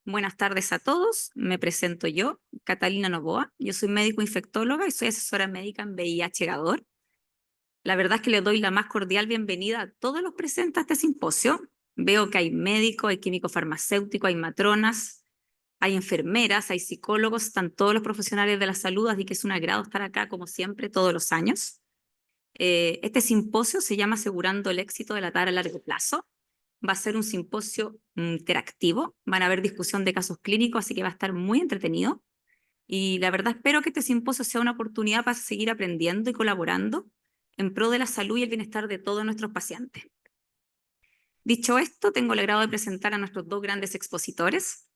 Buenas tardes a todos. Me presento yo, Catalina Novoa. Yo soy médico infectóloga y soy asesora médica en VIH Gador. La verdad es que le doy la más cordial bienvenida a todos los presentes a este simposio. Veo que hay médicos, hay químicos farmacéuticos, hay matronas, hay enfermeras, hay psicólogos, están todos los profesionales de la salud, así que es un agrado estar acá como siempre todos los años. Este simposio se llama Asegurando el éxito de la tara a largo plazo. Va a ser un simposio interactivo, van a haber discusión de casos clínicos, así que va a estar muy entretenido. Y la verdad espero que este simposio sea una oportunidad para seguir aprendiendo y colaborando en pro de la salud y el bienestar de todos nuestros pacientes. Dicho esto, tengo el agrado de presentar a nuestros dos grandes expositores.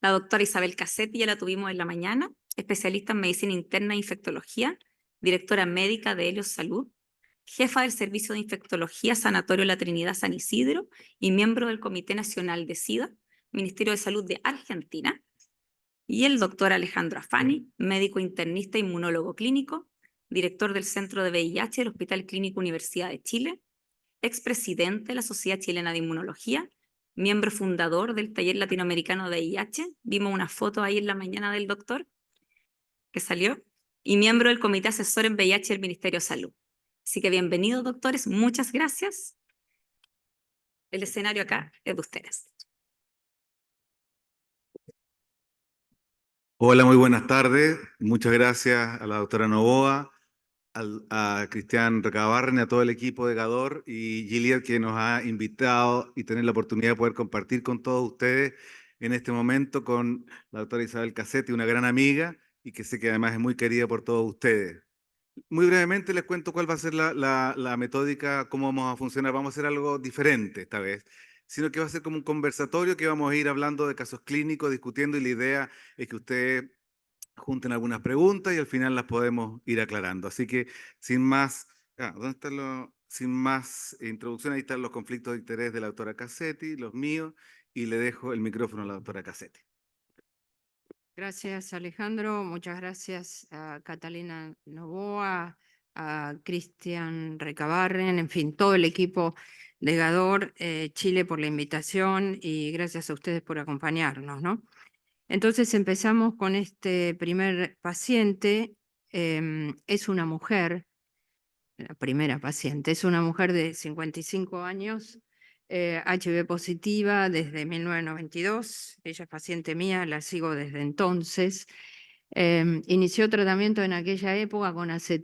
La doctora Isabel Cassetti, ya la tuvimos en la mañana, especialista en medicina interna e infectología, directora médica de Helios Salud, jefa del Servicio de Infectología Sanatorio La Trinidad San Isidro y miembro del Comité Nacional de SIDA, Ministerio de Salud de Argentina, y el doctor Alejandro Afani, médico internista e inmunólogo clínico, director del Centro de VIH del Hospital Clínico Universidad de Chile, expresidente de la Sociedad Chilena de Inmunología, miembro fundador del Taller Latinoamericano de VIH, vimos una foto ahí en la mañana del doctor que salió, y miembro del Comité Asesor en VIH del Ministerio de Salud. Así que bienvenidos, doctores, muchas gracias. El escenario acá es de ustedes. Hola, muy buenas tardes. Muchas gracias a la doctora Novoa, a Cristian Recabarren y a todo el equipo de Gador y Gilead que nos ha invitado y tener la oportunidad de poder compartir con todos ustedes en este momento con la doctora Isabel Cassetti, una gran amiga y que sé que además es muy querida por todos ustedes. Muy brevemente les cuento cuál va a ser la metódica, cómo vamos a funcionar. Vamos a hacer algo diferente esta vez, sino que va a ser como un conversatorio que vamos a ir hablando de casos clínicos, discutiendo, y la idea es que ustedes junten algunas preguntas y al final las podemos ir aclarando. Así que sin más, ¿dónde están sin más introducción? Ahí están los conflictos de interés de la doctora Cassetti, los míos, y le dejo el micrófono a la doctora Cassetti. Gracias, Alejandro. Muchas gracias a Catalina Novoa, a Cristian Recabarren, en fin, todo el equipo de Gador Chile por la invitación y gracias a ustedes por acompañarnos, ¿no? Entonces empezamos con este primer paciente. Es una mujer, la primera paciente, es una mujer de 55 años, HIV positiva desde 1992. Ella es paciente mía, la sigo desde entonces. Inició tratamiento en aquella época con AZT,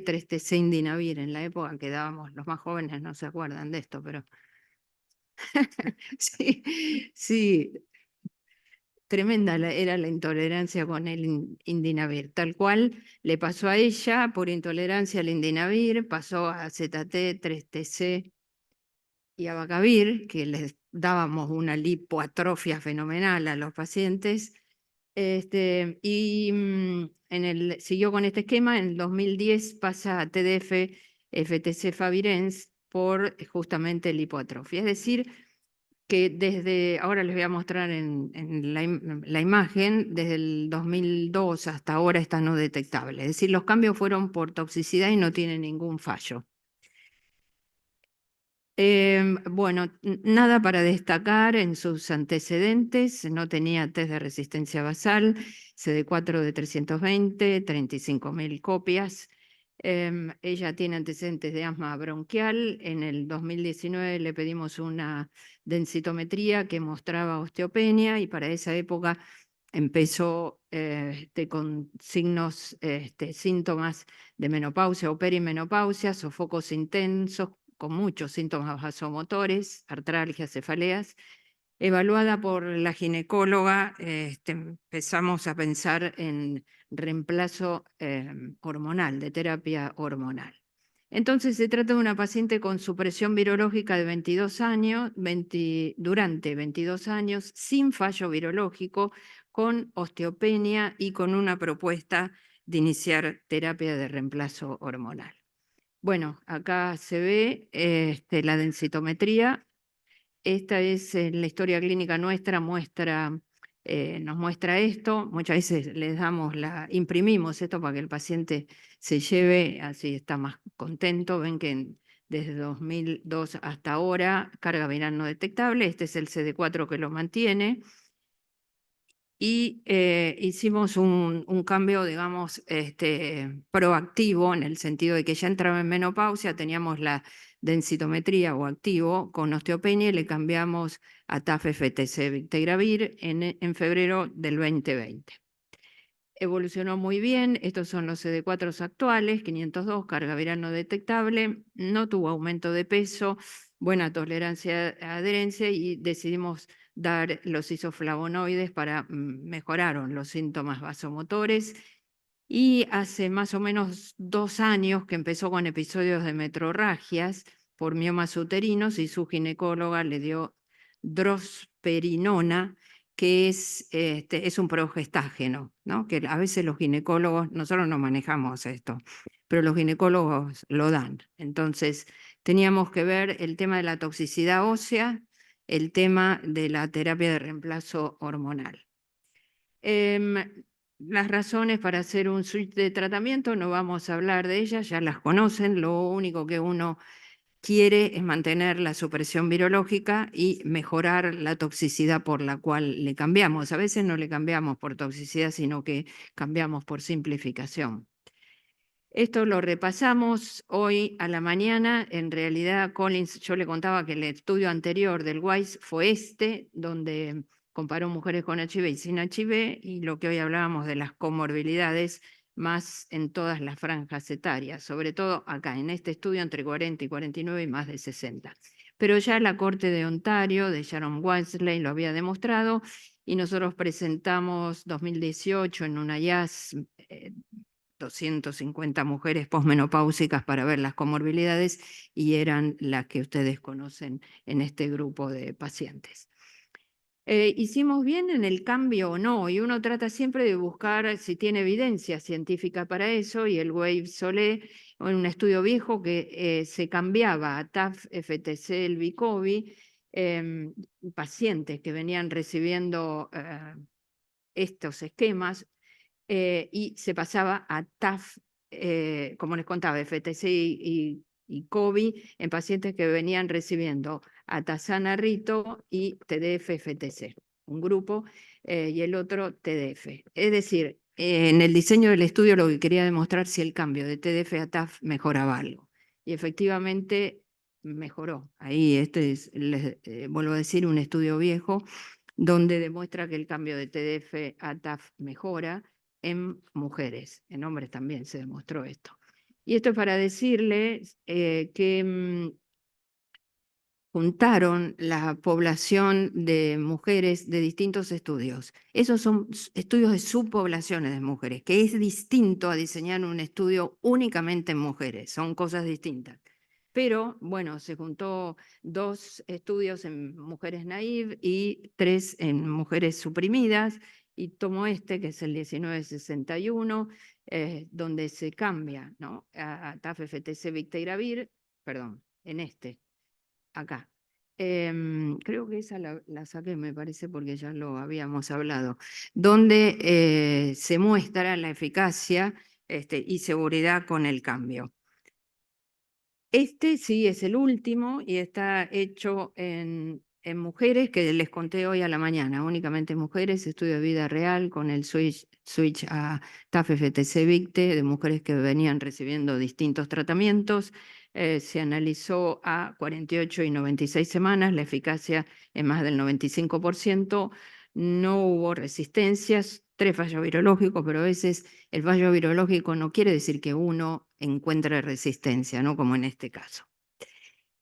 3-TC Indinavir, en la época que dábamos, los más jóvenes no se acuerdan de esto, pero sí, sí, tremenda era la intolerancia con el Indinavir. Tal cual le pasó a ella por intolerancia al Indinavir, pasó a AZT, 3-TC y a Abacavir, que les dábamos una lipoatrofia fenomenal a los pacientes. Siguió con este esquema. En el 2010 pasa a TDF FTC Favirenz por justamente lipoatrofia. Es decir, que desde, ahora les voy a mostrar en la imagen, desde el 2002 hasta ahora está no detectable. Es decir, los cambios fueron por toxicidad y no tiene ningún fallo. Bueno, nada para destacar en sus antecedentes. No tenía test de resistencia basal, CD4 de 320, 35.000 copias. Ella tiene antecedentes de asma bronquial. En el 2019 le pedimos una densitometría que mostraba osteopenia y para esa época empezó con síntomas de menopausia o perimenopausia, sofocos intensos, con muchos síntomas vasomotores, artralgias, cefaleas. Evaluada por la ginecóloga, empezamos a pensar en reemplazo hormonal, de terapia hormonal. Entonces se trata de una paciente con supresión virológica de 22 años, durante 22 años, sin fallo virológico, con osteopenia y con una propuesta de iniciar terapia de reemplazo hormonal. Bueno, acá se ve la densitometría. Esta es la historia clínica nuestra, nos muestra esto. Muchas veces les imprimimos esto para que el paciente se lleve, así está más contento. Ven que desde 2002 hasta ahora, carga viral no detectable. Este es el CD4 que lo mantiene. y hicimos un cambio, digamos, proactivo en el sentido de que ya entraba en menopausia, teníamos la densitometría o activo con osteopenia y le cambiamos a TAF-FTC Victegravir en febrero del 2020. Evolucionó muy bien, estos son los CD4 actuales, 502, carga viral no detectable, no tuvo aumento de peso, buena tolerancia a adherencia y decidimos dar los isoflavonoides para mejoraron los síntomas vasomotores. Y hace más o menos 2 años que empezó con episodios de metrorragias por miomas uterinos y su ginecóloga le dio drosperinona, que es un progestágeno, ¿no? Que a veces los ginecólogos, nosotros no manejamos esto, pero los ginecólogos lo dan. Entonces, teníamos que ver el tema de la toxicidad ósea, el tema de la terapia de reemplazo hormonal. Las razones para hacer un switch de tratamiento, no vamos a hablar de ellas, ya las conocen, lo único que uno quiere es mantener la supresión virológica y mejorar la toxicidad por la cual le cambiamos. A veces no le cambiamos por toxicidad, sino que cambiamos por simplificación. Esto lo repasamos hoy a la mañana. En realidad, Collins, yo le contaba que el estudio anterior del WISE fue donde comparó mujeres con HIV y sin HIV, y lo que hoy hablábamos de las comorbilidades más en todas las franjas etarias, sobre todo acá, en este estudio entre 40 y 49 y más de 60. Pero ya la Corte de Ontario, de Sharon Wesley, lo había demostrado, y nosotros presentamos 2018 en una IAS 250 mujeres posmenopáusicas para ver las comorbilidades y eran las que ustedes conocen en este grupo de pacientes. ¿Hicimos bien en el cambio o no? Y uno trata siempre de buscar si tiene evidencia científica para eso, y el Wave-Solé, en un estudio viejo que se cambiaba a TAF-FTC, el Vicovi, pacientes que venían recibiendo estos esquemas, y se pasaba a TAF, como les contaba, FTC y COVID en pacientes que venían recibiendo atazana rito y TDF-FTC, un grupo, y el otro TDF. Es decir, en el diseño del estudio lo que quería demostrar si el cambio de TDF a TAF mejoraba algo. Y efectivamente mejoró. Ahí les vuelvo a decir, un estudio viejo donde demuestra que el cambio de TDF a TAF mejora en mujeres. En hombres también se demostró esto. Y esto es para decirles que juntaron la población de mujeres de distintos estudios. Esos son estudios de subpoblaciones de mujeres, que es distinto a diseñar un estudio únicamente en mujeres, son cosas distintas. Pero, bueno, se juntó 2 estudios en mujeres naive y 3 en mujeres suprimidas, y tomó que es el 1961, donde se cambia, ¿no? a TAF-FTC Victegravir, perdón, en acá. Creo que esa la saqué, me parece, porque ya lo habíamos hablado, donde se muestra la eficacia y seguridad con el cambio. Sí es el último y está hecho en mujeres, que les conté hoy a la mañana, únicamente mujeres, estudio de vida real con el switch a TAF-FTC Victe de mujeres que venían recibiendo distintos tratamientos. Se analizó a 48 y 96 semanas, la eficacia es más del 95%, no hubo resistencias, 3 fallos virológicos, pero a veces el fallo virológico no quiere decir que uno encuentre resistencia, ¿no? Como en este caso.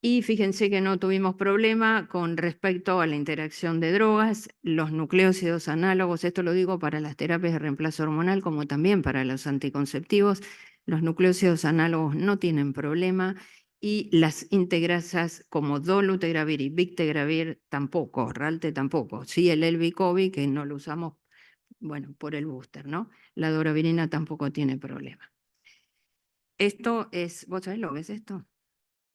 Y fíjense que no tuvimos problema con respecto a la interacción de drogas, los nucleósidos análogos, esto lo digo para las terapias de reemplazo hormonal como también para los anticonceptivos, los nucleósidos análogos no tienen problema, y las integrasas como dolutegravir y victegravir tampoco, Ralte tampoco. Sí, el Elvicovi, que no lo usamos, bueno, por el booster, ¿no? La doravirina tampoco tiene problema. Esto es, ¿vos sabés lo que es esto?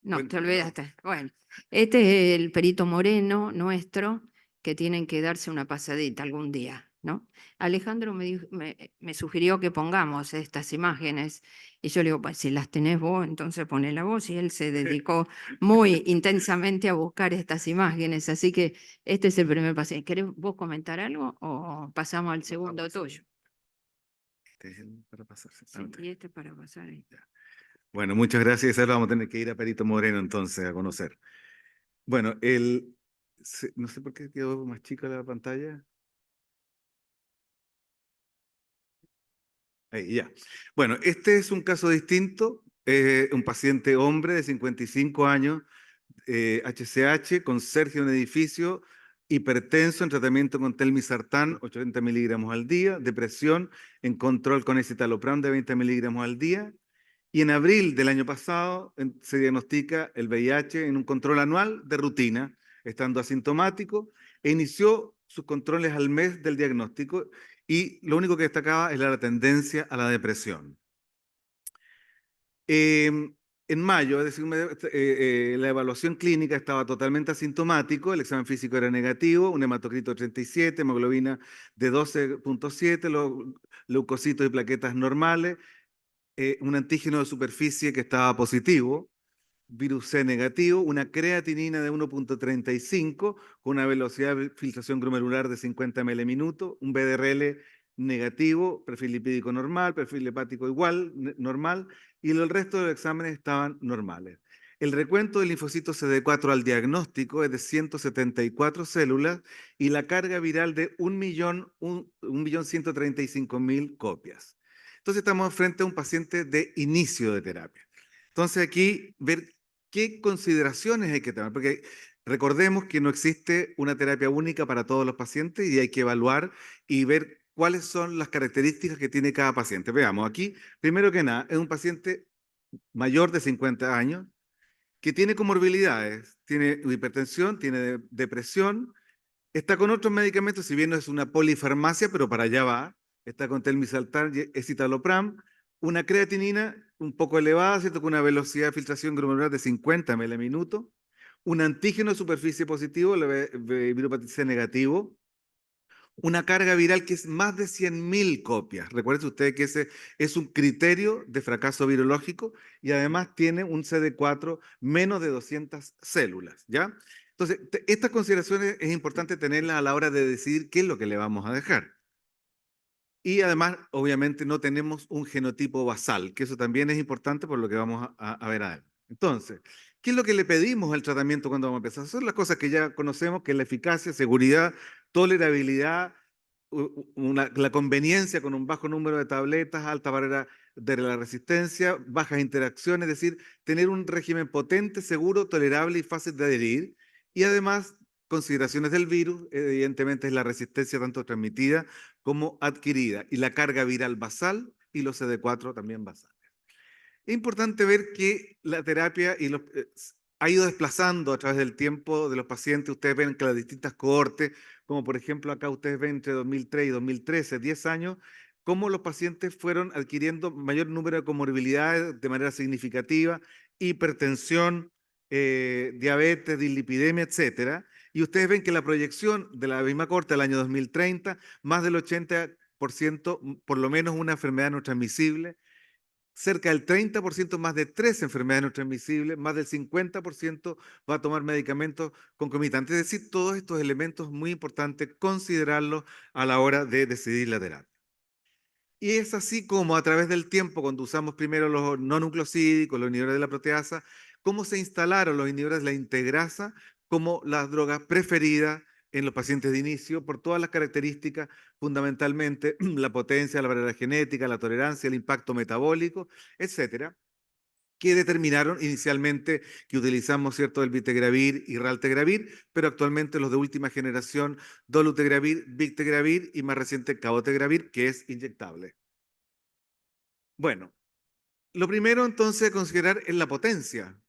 No, Bueno, te olvidaste. Bueno, este es el perito Moreno nuestro, que tienen que darse una pasadita algún día, ¿no? Alejandro me sugirió que pongamos estas imágenes y yo le digo, pues si las tenés vos, entonces ponela vos, y él se dedicó muy intensamente a buscar estas imágenes, así que este es el primer paciente. ¿Querés vos comentar algo o pasamos al segundo tuyo? Este es el para pasar, Sí, exactamente. y este para pasar ahí. Bueno, muchas gracias. Ahora vamos a tener que ir a Perito Moreno entonces a conocer. Bueno, no sé por qué quedó más chica la pantalla. Ahí, ya. Bueno, este es un caso distinto. Un paciente hombre de 55 años, HCH, conserje de un edificio, hipertenso en tratamiento con telmisartán, 80 miligramos al día, depresión en control con escitalopram de 20 miligramos al día. Y en abril del año pasado se diagnostica el VIH en un control anual de rutina, estando asintomático, e inició sus controles al mes del diagnóstico y lo único que destacaba es la tendencia a la depresión. En mayo, es decir, la evaluación clínica estaba totalmente asintomático, el examen físico era negativo, un hematocrito de 37, hemoglobina de 12.7, los leucocitos y plaquetas normales, un antígeno de superficie que estaba positivo, virus C negativo, una creatinina de 1.35 con una velocidad de filtración glomerular de 50 ml minuto, un BDRL negativo, perfil lipídico normal, perfil hepático igual, normal, y el resto de los exámenes estaban normales. El recuento del linfocito CD4 al diagnóstico es de 174 células y la carga viral de 1.135.000 copias. Entonces estamos frente a un paciente de inicio de terapia. Entonces aquí ver qué consideraciones hay que tomar, porque recordemos que no existe una terapia única para todos los pacientes y hay que evaluar y ver cuáles son las características que tiene cada paciente. Veamos, aquí, primero que nada, es un paciente mayor de 50 años que tiene comorbilidades, tiene hipertensión, tiene depresión, está con otros medicamentos, si bien no es una polifarmacia, pero para allá va. Está con telmisartán y escitalopram, una creatinina un poco elevada, ¿cierto? Con una velocidad de filtración glomerular de 50 ml minuto, un antígeno de superficie positivo, viropatía negativo, una carga viral que es más de 100.000 copias. Recuerden ustedes que ese es un criterio de fracaso virológico y además tiene un CD4 menos de 200 células, ¿ya? Entonces, estas consideraciones es importante tenerlas a la hora de decidir qué es lo que le vamos a dejar. Y además, obviamente, no tenemos un genotipo basal, que eso también es importante por lo que vamos a ver adelante. Entonces, ¿qué es lo que le pedimos al tratamiento cuando vamos a empezar? Son las cosas que ya conocemos, que es la eficacia, seguridad, tolerabilidad, la conveniencia con un bajo número de tabletas, alta barrera de la resistencia, bajas interacciones, es decir, tener un régimen potente, seguro, tolerable y fácil de adherir. Y además, consideraciones del virus, evidentemente es la resistencia tanto transmitida como adquirida, y la carga viral basal y los CD4 también basales. Es importante ver que la terapia ha ido desplazando a través del tiempo de los pacientes. Ustedes ven que las distintas cohortes, como por ejemplo acá ustedes ven entre 2003 y 2013, 10 años, cómo los pacientes fueron adquiriendo mayor número de comorbilidades de manera significativa, hipertensión, diabetes, dislipidemia, etcétera. Y ustedes ven que la proyección de la misma cohorte del año 2030, más del 80%, por lo menos una enfermedad no transmisible, cerca del 30% más de 3 enfermedades no transmisibles, más del 50% va a tomar medicamentos concomitantes. Es decir, todos estos elementos muy importantes considerarlos a la hora de decidir la terapia. Y es así como a través del tiempo, cuando usamos primero los no nucleosídicos, los inhibidores de la proteasa, cómo se instalaron los inhibidores de la integrasa como las drogas preferidas en los pacientes de inicio por todas las características, fundamentalmente la potencia, la barrera genética, la tolerancia, el impacto metabólico, etcétera, que determinaron inicialmente que utilizamos, ¿cierto?, el vitegravir y raltegravir, pero actualmente los de última generación, dolutegravir, bictegravir y más reciente cabotegravir, que es inyectable. Bueno, lo primero entonces a considerar es la potencia.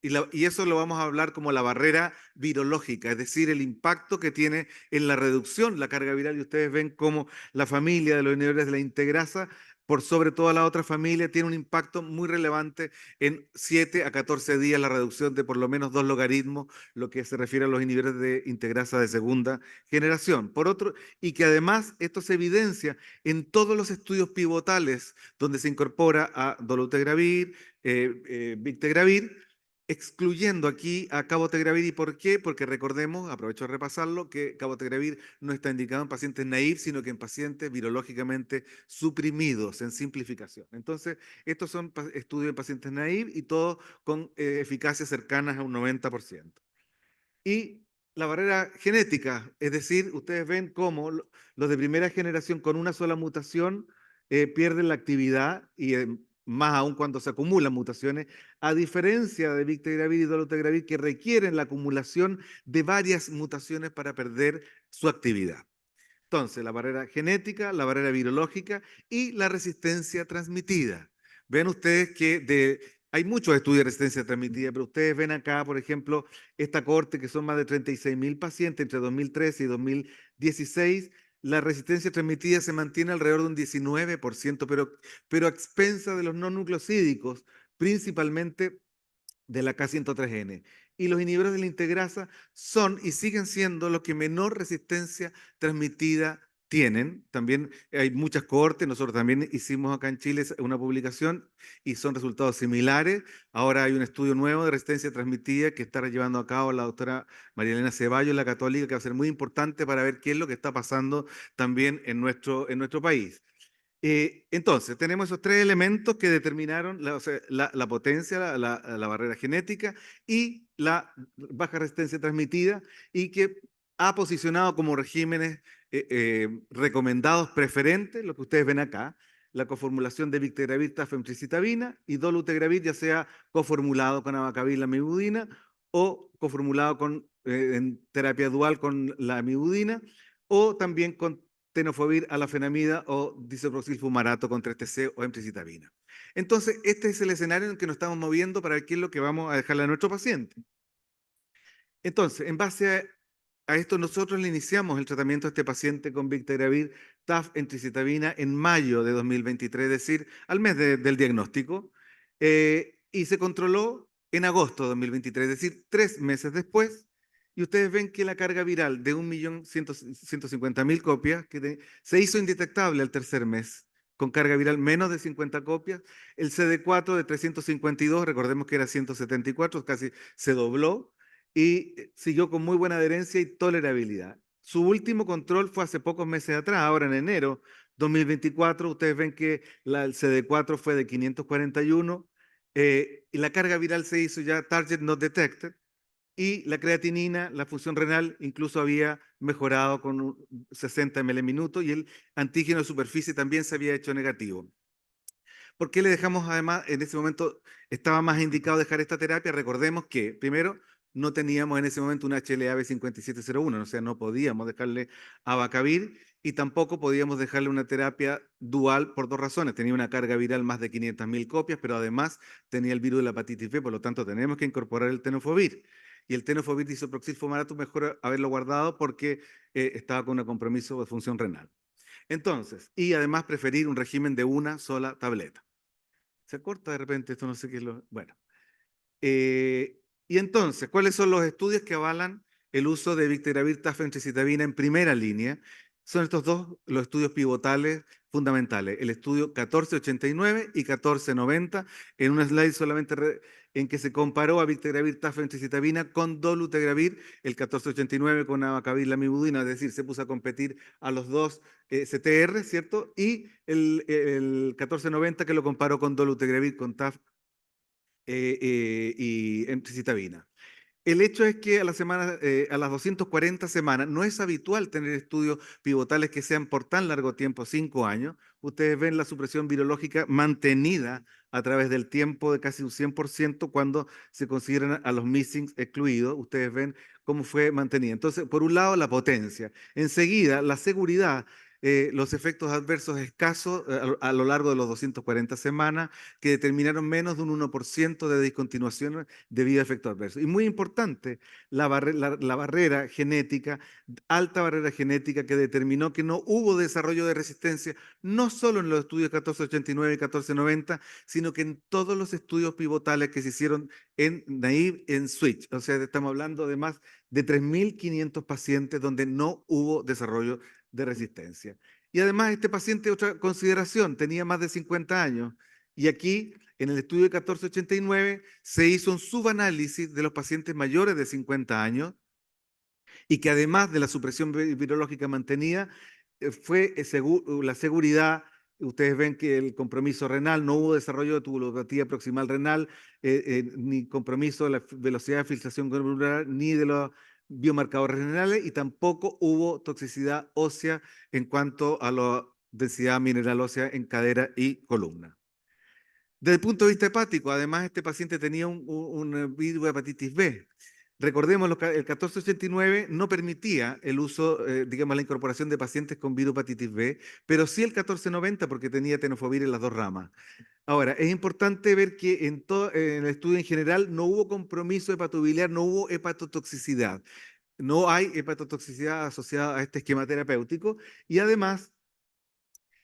Y eso lo vamos a hablar como la barrera virológica, es decir, el impacto que tiene en la reducción la carga viral. Y ustedes ven cómo la familia de los inhibidores de la integrasa por sobre toda la otra familia, tiene un impacto muy relevante en 7 a 14 días la reducción de por lo menos 2 logaritmos, lo que se refiere a los inhibidores de integrasa de segunda generación. Por otro, y que además esto se evidencia en todos los estudios pivotales donde se incorpora a dolutegravir, bictegravir, excluyendo aquí a cabotegravir. ¿Y por qué? Porque recordemos, aprovecho de repasarlo, que cabotegravir no está indicado en pacientes naive, sino que en pacientes virológicamente suprimidos, en simplificación. Entonces, estos son estudios en pacientes naive y todos con eficacias cercanas a un 90%. Y la barrera genética, es decir, ustedes ven cómo los de primera generación con una sola mutación pierden la actividad y más aún cuando se acumulan mutaciones, a diferencia de bictegravir y dolutegravir que requieren la acumulación de varias mutaciones para perder su actividad. Entonces, la barrera genética, la barrera virológica y la resistencia transmitida. Ven ustedes que hay muchos estudios de resistencia transmitida, pero ustedes ven acá, por ejemplo, esta corte que son más de 36.000 pacientes entre 2013 y 2016. La resistencia transmitida se mantiene alrededor de un 19%, pero a expensa de los no nucleosídicos, principalmente de la K103N. Y los inhibidores de la integrasa son y siguen siendo los que menor resistencia transmitida tienen. También hay muchas cohortes, nosotros también hicimos acá en Chile una publicación y son resultados similares. Ahora hay un estudio nuevo de resistencia transmitida que está llevando a cabo la doctora María Elena Ceballos en la Católica, que va a ser muy importante para ver qué es lo que está pasando también en nuestro país. Entonces, tenemos esos tres elementos que determinaron o sea, la potencia, la barrera genética y la baja resistencia transmitida y que ha posicionado como regímenes recomendados preferentes, lo que ustedes ven acá, la coformulación de bictegravir, tafemtricitabina y dolutegravir, ya sea coformulado con abacavir, la amibudina o coformulado en terapia dual con la amibudina o también con tenofovir, alafenamida o disoproxilfumarato con 3-TC o emtricitabina. Entonces, este es el escenario en el que nos estamos moviendo para ver qué es lo que vamos a dejarle a nuestro paciente. Entonces, en base a esto, nosotros le iniciamos el tratamiento a este paciente con bictegravir, TAF, emtricitabina en mayo de 2023, es decir, al mes del diagnóstico, y se controló en agosto de 2023, es decir, 3 meses después. Y ustedes ven que la carga viral de 1.150.000 copias se hizo indetectable al tercer mes, con carga viral menos de 50 copias. El CD4 de 352, recordemos que era 174, casi se dobló y siguió con muy buena adherencia y tolerabilidad. Su último control fue hace pocos meses atrás, ahora en enero 2024. Ustedes ven que el CD4 fue de 541 y la carga viral se hizo ya target not detected y la creatinina, la función renal, incluso había mejorado con 60 ml minuto y el antígeno de superficie también se había hecho negativo. ¿Por qué le dejamos además, en ese momento estaba más indicado dejar esta terapia? Recordemos que, primero, no teníamos en ese momento un HLA-B5701, o sea, no podíamos dejarle abacavir y tampoco podíamos dejarle una terapia dual por 2 razones. Tenía una carga viral más de 500.000 copias, pero además tenía el virus de la hepatitis B, por lo tanto tenemos que incorporar el tenofovir. Y el tenofovir disoproxilfumarato mejor haberlo guardado porque estaba con un compromiso de función renal. Entonces, y además preferir un régimen de una sola tableta. Se corta de repente, esto no sé qué es lo... Bueno. Y entonces, ¿cuáles son los estudios que avalan el uso de bictegravir, tafemtricitabina en primera línea? Son estos dos los estudios pivotales fundamentales, el estudio 1489 y 1490, en una slide solamente en que se comparó a bictegravir, tafemtricitabina con dolutegravir, el 1489 con abacavir, lamivudina, es decir, se puso a competir a los dos CTR, ¿cierto? Y el 1490 que lo comparó con dolutegravir, con TAF y emtricitabina. El hecho es que a las 240 semanas no es habitual tener estudios pivotales que sean por tan largo tiempo, 5 años. Ustedes ven la supresión virológica mantenida a través del tiempo de casi un 100% cuando se consideran a los missings excluidos. Ustedes ven cómo fue mantenida. Entonces, por un lado, la potencia. Enseguida, la seguridad. los efectos adversos escasos a lo largo de los 240 semanas, que determinaron menos de un 1% de discontinuación debido a efectos adversos. Y muy importante, la barrera genética, alta barrera genética que determinó que no hubo desarrollo de resistencia, no solo en los estudios 1489 y 1490, sino que en todos los estudios pivotales que se hicieron en naive, en switch. O sea, estamos hablando de más de 3.500 pacientes donde no hubo desarrollo de resistencia. Y además este paciente, otra consideración, tenía más de 50 años. Y aquí, en el estudio de 1489, se hizo un subanálisis de los pacientes mayores de 50 años y que además de la supresión virológica mantenida, fue la seguridad. Ustedes ven que el compromiso renal, no hubo desarrollo de tubulopatía proximal renal, ni compromiso de la velocidad de filtración glomerular, ni de los biomarcadores renales, y tampoco hubo toxicidad ósea en cuanto a la densidad mineral ósea en cadera y columna. Desde el punto de vista hepático, además, este paciente tenía un virus de hepatitis B. Recordemos, el 1489 no permitía el uso, digamos, la incorporación de pacientes con virus hepatitis B, pero sí el 1490 porque tenía tenofovir en las dos ramas. Ahora, es importante ver que en el estudio en general no hubo compromiso hepatobiliar, no hubo hepatotoxicidad. No hay hepatotoxicidad asociada a este esquema terapéutico y además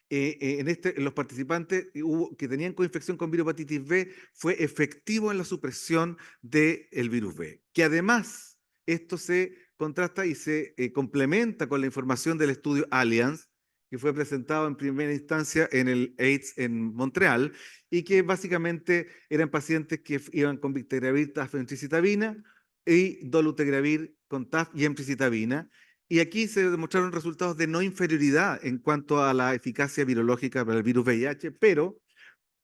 en los participantes que tenían coinfección con virus hepatitis B fue efectivo en la supresión del virus B, que además esto se contrasta y se complementa con la información del estudio Allianz, que fue presentado en primera instancia en el AIDS en Montreal, y que básicamente eran pacientes que iban con Victegravir, TAF, emtricitabina y dolutegravir con TAF y emtricitabina, y aquí se demostraron resultados de no inferioridad en cuanto a la eficacia virológica para el virus VIH, pero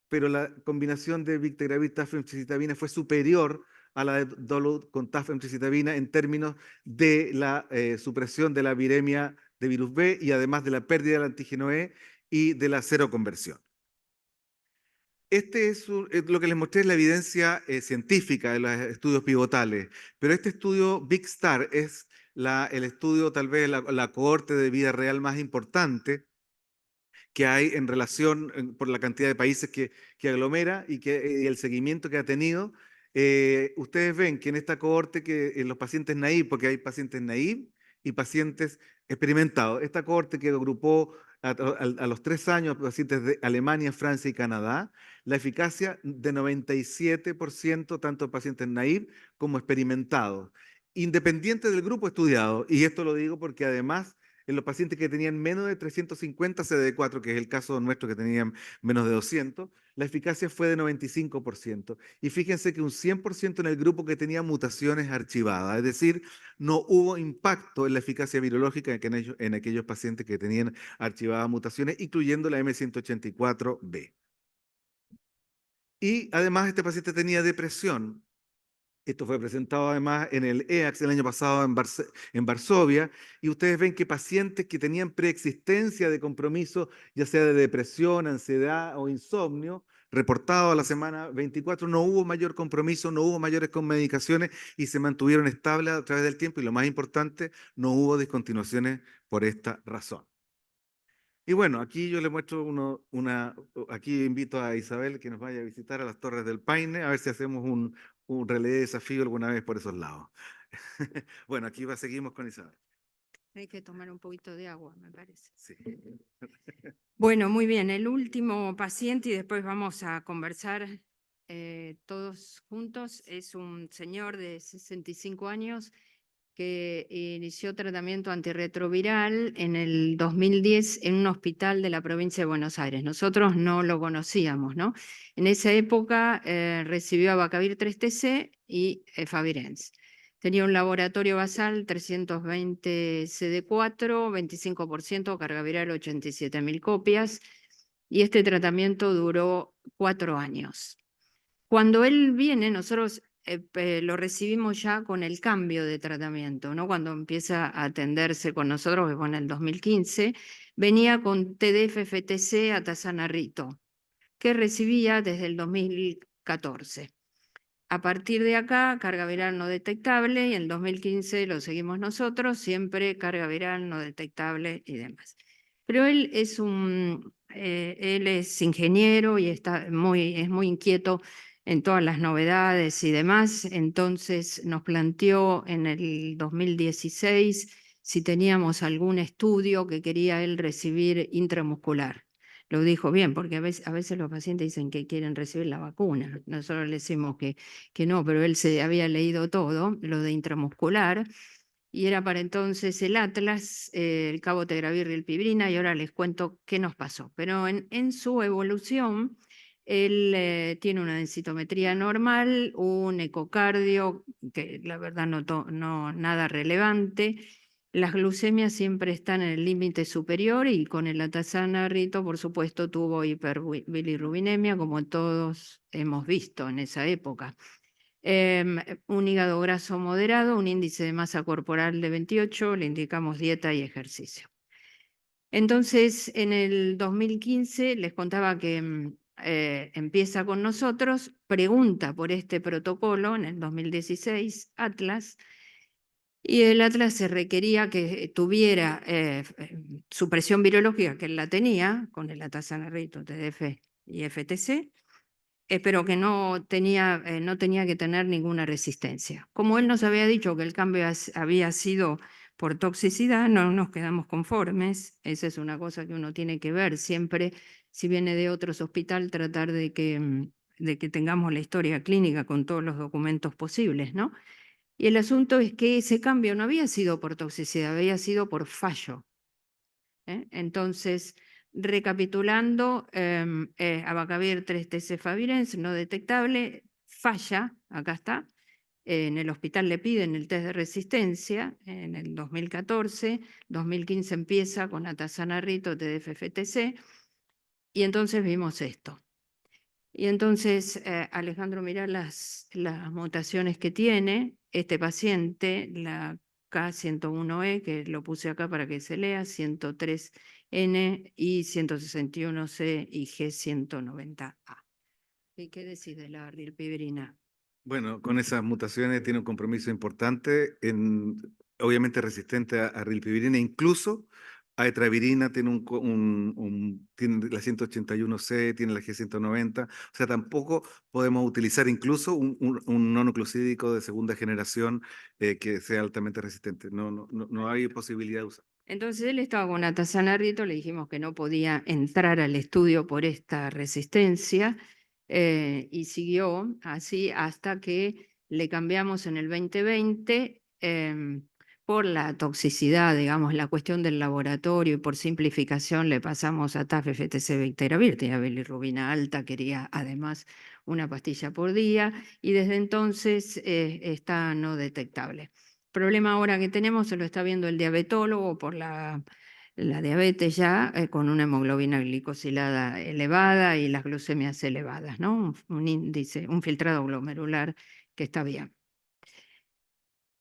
la combinación de Victegravir, TAF, emtricitabina fue superior a la de Dolu con TAF, emtricitabina en términos de la supresión de la viremia de virus B y además de la pérdida del antígeno E y de la seroconversión. Este es lo que les mostré, es la evidencia científica de los estudios pivotales, pero este estudio Big Star es el estudio, tal vez la cohorte de vida real más importante que hay en relación por la cantidad de países que aglomera y el seguimiento que ha tenido. Ustedes ven que en esta cohorte, que en los pacientes naive, porque hay pacientes naive y pacientes experimentados, esta cohorte que agrupó a los 3 años pacientes de Alemania, Francia y Canadá, la eficacia de 97%, tanto pacientes naive como experimentados, independiente del grupo estudiado. Y esto lo digo porque además en los pacientes que tenían menos de 350 CD4, que es el caso nuestro que tenían menos de 200, la eficacia fue de 95%. Y fíjense que un 100% en el grupo que tenía mutaciones archivadas, es decir, no hubo impacto en la eficacia virológica en aquellos pacientes que tenían archivadas mutaciones, incluyendo la M184B. Y además este paciente tenía depresión. Esto fue presentado además en el EACS el año pasado en Varsovia, y ustedes ven que pacientes que tenían preexistencia de compromiso, ya sea de depresión, ansiedad o insomnio, reportado a la semana 24, no hubo mayor compromiso, no hubo mayores medicaciones y se mantuvieron estables a través del tiempo, y lo más importante, no hubo discontinuaciones por esta razón. Y bueno, aquí yo le muestro aquí invito a Isabel que nos vaya a visitar a las Torres del Paine, a ver si hacemos un relé de desafío alguna vez por esos lados. Bueno, aquí seguimos con Isabel. Hay que tomar un poquito de agua, me parece. Sí. Bueno, muy bien. El último paciente, y después vamos a conversar todos juntos, es un señor de 65 años que inició tratamiento antirretroviral en el 2010 en un hospital de la provincia de Buenos Aires. Nosotros no lo conocíamos, ¿no? En esa época recibió Abacavir 3TC y Favirenz. Tenía un laboratorio basal 320 CD4, 25%, carga viral 87.000 copias, y este tratamiento duró 4 años. Cuando él viene, nosotros lo recibimos ya con el cambio de tratamiento, ¿no? Cuando empieza a atenderse con nosotros, que fue en el 2015, venía con TDF-FTC atazanarrito, que recibía desde el 2014. A partir de acá, carga viral no detectable, y en 2015 lo seguimos nosotros, siempre carga viral no detectable y demás. Pero él es ingeniero y es muy inquieto en todas las novedades y demás. Entonces nos planteó en el 2016 si teníamos algún estudio que quería él recibir intramuscular. Lo dijo bien, porque a veces los pacientes dicen que quieren recibir la vacuna. Nosotros le decimos que no, pero él se había leído todo, lo de intramuscular, y era para entonces el Atlas, el cabotegravir y el pibrina, y ahora les cuento qué nos pasó. Pero en su evolución, él tiene una densitometría normal, un ecocardio, que la verdad no nada relevante. Las glucemias siempre están en el límite superior y con el atazanarrito, por supuesto, tuvo hiperbilirrubinemia, como todos hemos visto en esa época. Un hígado graso moderado, un índice de masa corporal de 28, le indicamos dieta y ejercicio. Entonces, en el 2015 les contaba que empieza con nosotros, pregunta por este protocolo en el 2016, Atlas, y el Atlas se requería que tuviera supresión virológica, que él la tenía, con el atazanarrito, TDF y FTC, pero que no tenía que tener ninguna resistencia. Como él nos había dicho que el cambio había sido por toxicidad, no nos quedamos conformes. Esa es una cosa que uno tiene que ver siempre, si viene de otros hospitales, tratar de que tengamos la historia clínica con todos los documentos posibles, ¿no? Y el asunto es que ese cambio no había sido por toxicidad, había sido por fallo. Entonces, recapitulando, abacavir 3-TC-Favirenz no detectable, falla, acá está. En el hospital le piden el test de resistencia en el 2014, 2015 empieza con atazanarrito, TDF-FTC, y entonces vimos esto. Y entonces, Alejandro, mirá las mutaciones que tiene este paciente, la K101E, que lo puse acá para que se lea, 103N y 161C y G190A. ¿Y qué decís de la rilpivirina? Bueno, con esas mutaciones tiene un compromiso importante, obviamente resistente a rilpivirina, incluso a etravirina, tiene la 181C, tiene la G190, o sea, tampoco podemos utilizar incluso un mononucleosídico de segunda generación que sea altamente resistente, no hay posibilidad de usar. Entonces él estaba con atazanarrito, le dijimos que no podía entrar al estudio por esta resistencia y siguió así hasta que le cambiamos en el 2020 por la toxicidad, digamos, la cuestión del laboratorio y por simplificación le pasamos a TAF-FTC Vecteravir, tenía bilirrubina alta, quería además una pastilla por día y desde entonces está no detectable. Problema ahora que tenemos, se lo está viendo el diabetólogo por la diabetes ya, con una hemoglobina glicosilada elevada y las glucemias elevadas, ¿no? Un índice, un filtrado glomerular que está bien.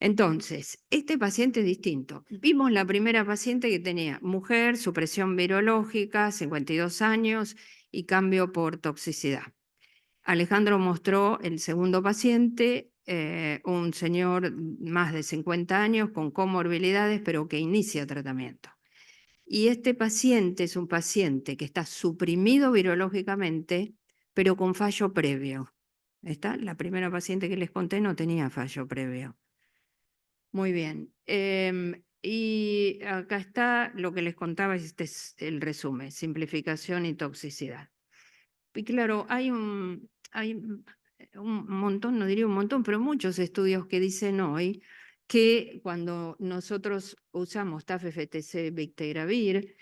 Entonces, este paciente es distinto. Vimos la primera paciente que tenía mujer, supresión virológica, 52 años y cambio por toxicidad. Alejandro mostró el segundo paciente, un señor más de 50 años con comorbilidades, pero que inicia tratamiento. Y este paciente es un paciente que está suprimido virológicamente, pero con fallo previo. ¿Está? La primera paciente que les conté no tenía fallo previo. Muy bien. Y acá está lo que les contaba, este es el resumen, simplificación y toxicidad. Y claro, hay un montón, no diría un montón, pero muchos estudios que dicen hoy que cuando nosotros usamos TAF-FTC Vecteravir,